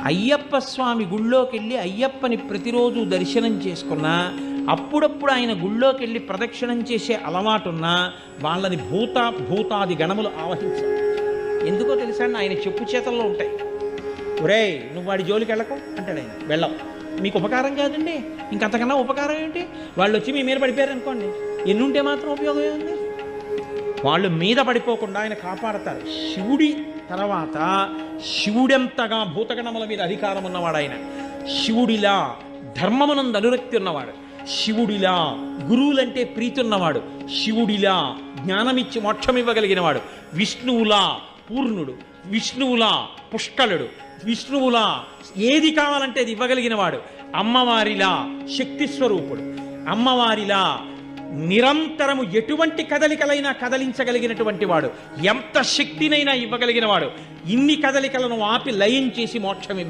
అయ్యప్ప స్వామి గుళ్ళోకి వెళ్ళి అయ్యప్పని ప్రతిరోజు దర్శనం చేసుకున్నా, అప్పుడప్పుడు ఆయన గుళ్ళోకి వెళ్ళి ప్రదక్షిణం చేసే అలవాటున్నా వాళ్ళని భూతాది గణములు ఆవహించారు. ఎందుకో తెలుసా అండి, ఆయన చెప్పు చేతల్లో ఉంటాయి. ఒరేయ్ నువ్వు వాడి జోలికి వెళ్ళకు అంటాడు ఆయన. వెళ్ళం, మీకు ఉపకారం కాదండి, ఇంకంతకన్నా ఉపకారం ఏంటి? వాళ్ళు వచ్చి మీ మీద పడిపోయారు అనుకోండి, ఎన్నుంటే మాత్రం ఉపయోగం ఏంది? వాళ్ళు మీద పడిపోకుండా ఆయన కాపాడతారు. శివుడి తర్వాత శివుడెంతగా భూతగణముల మీద అధికారం ఉన్నవాడు ఆయన. శివుడిలా ధర్మమునందు అనురక్తి ఉన్నవాడు, శివుడిలా గురువులంటే ప్రీతి ఉన్నవాడు, శివుడిలా జ్ఞానమిచ్చి మోక్షం ఇవ్వగలిగిన వాడు, విష్ణువులా పూర్ణుడు, విష్ణువులా పుష్కలుడు, విష్ణువులా ఏది కావాలంటే అది ఇవ్వగలిగిన వాడు, అమ్మవారిలా శక్తి స్వరూపుడు, అమ్మవారిలా నిరంతరము ఎటువంటి కదలికలైనా కదలించగలిగినటువంటి వాడు, ఎంత శక్తినైనా ఇవ్వగలిగిన వాడు, ఇన్ని కదలికలను ఆపి లయం చేసి మోక్షం ఇవ్వ